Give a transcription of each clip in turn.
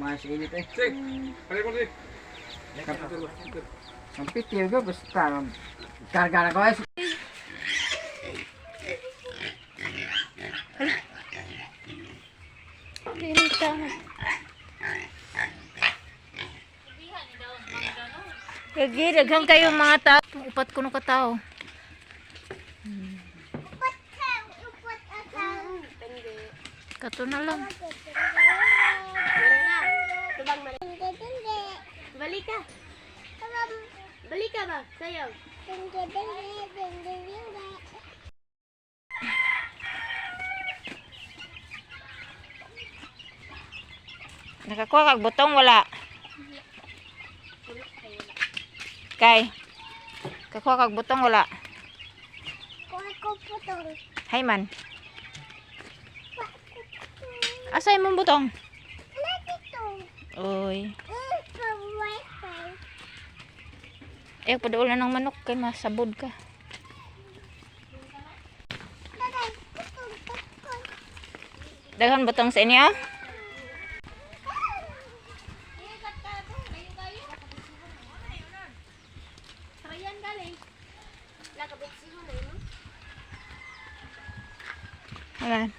Mas init eh. Sik, balik mo sik. Ang pitil ko basta karga ko guys. Dirita. Lagi, daghang kayo mga tao. Upat ko no katao. Kato na lang. Balik ka. Balik ka ba? Sayaw. Nakakuha kag butong wala. Kay. Kakuha kag butong wala. Hay man. Asay mo butong? Oy. Eh, padaulan ng manok kay masabod ka. Daghan butong sa inyo? Ayan.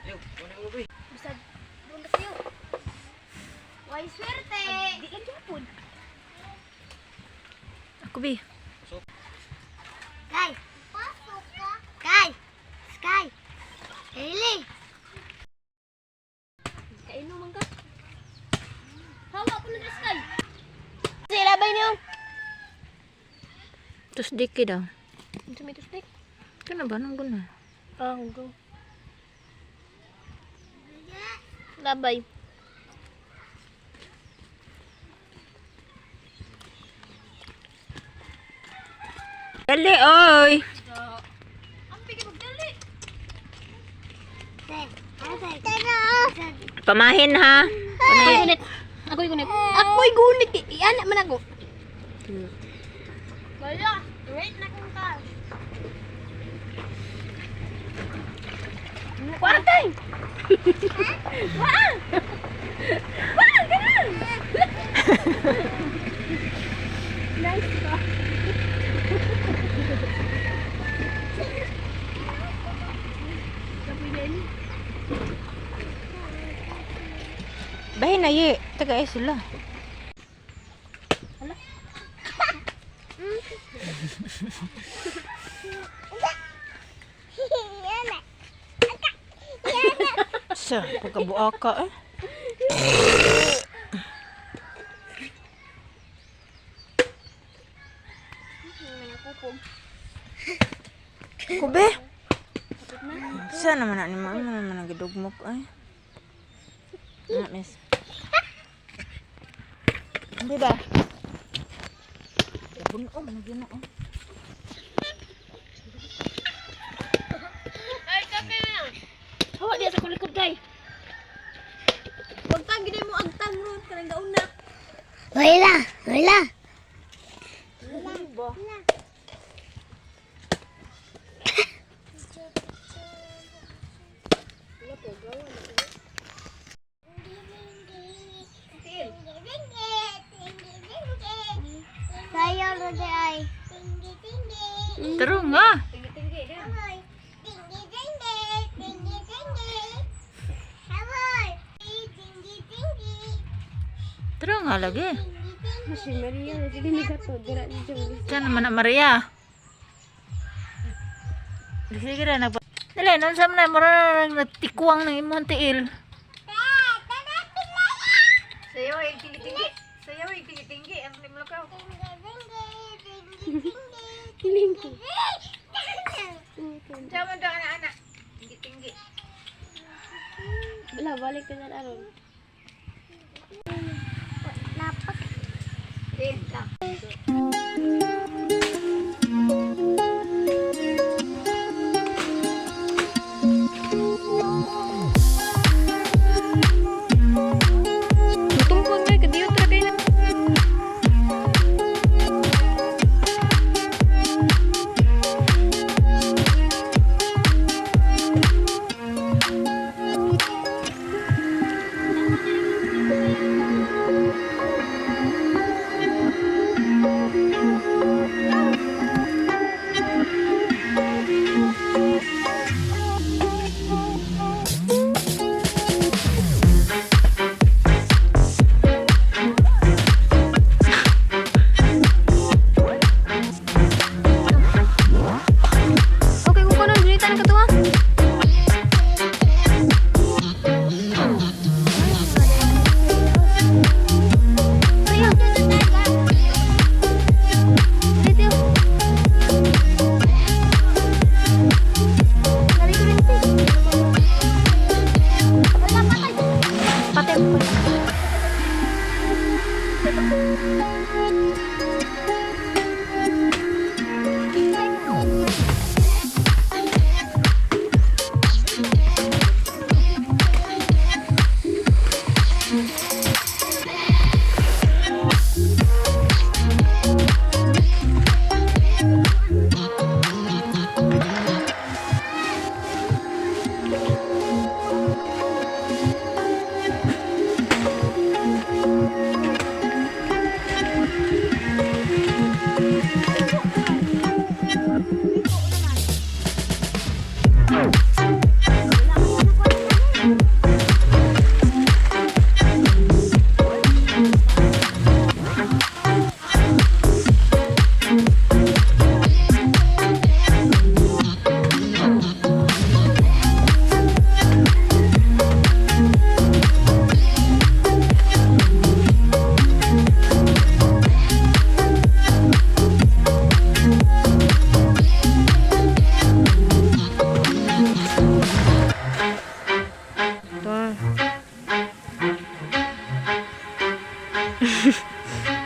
Why swerte? Di ka japon. Ako bi. Sky. Sky. Sky. Eli. Kainom man ka. Hawa ko na Sky. Sila ba niyo? Tus diki daw. Ano may tustik? Kana ba nang guna? Go. Labay. Dali oy. Ang pigi mo dali. Pamahin ha. Ako'y gunit. Ako'y gunit. Iyan man ako. Wala. Wait na kong ka. Kwartay! Waan! Waan! Ganun! Nice ka. Bahin na ye. Taga ay sila. Sa pagkabuaka eh. Kube. Sa naman na ni mama naman nagdugmok ay. Na miss. Hindi ba? Buno man gyud na. Ay, kakay na. Hawa dia sa kulikod kay. Wag tang gid mo agtang ron kanang gauna. Wala. Ba? Sayaw ro di ay. Taro nga. Tinggi-tinggi din. Taro nga lagi. Si Maria jadi ni gato dira di jong. Diyan naman na Maria. Sige na nagpa. Dali, nun sa mga marang natikuang ng imong tiil. Sayaw ay tinggi-tinggi. Sayaw ay tinggi-tinggi. Ang limlo ka. Tinggi. Sama daw anak-anak. Tinggi-tinggi. Wala, balik ka na aron. Napak. Tumpon nga, kadiyot ra kayo na.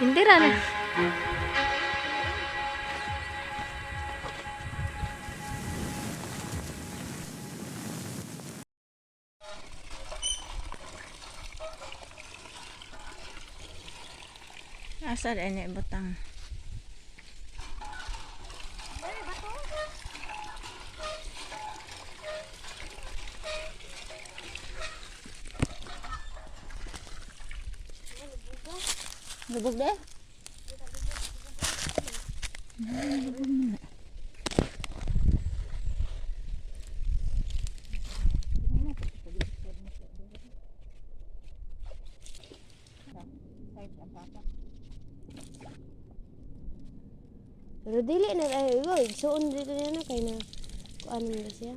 Hindi ra na. Asa ini butang. Lubog deh. Pero dili na ayo, igsuon dito na kay na kuan mo siya.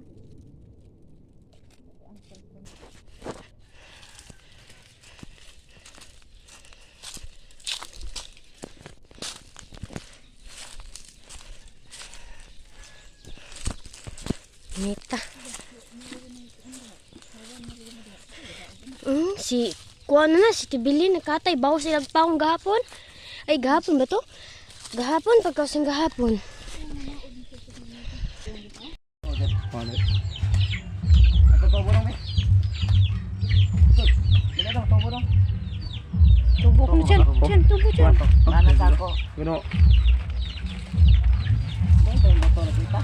Nita. Si kuan na si Tibili nakatay bawo sila paong gahapon. Ay gahapon ba to? Gahapon pagkasing gahapon. Ito to burong eh. Dili daw to burong. Tubo ko na dyan, tubo dyan. Mana sa ako. Gano. Ito yung motor kita.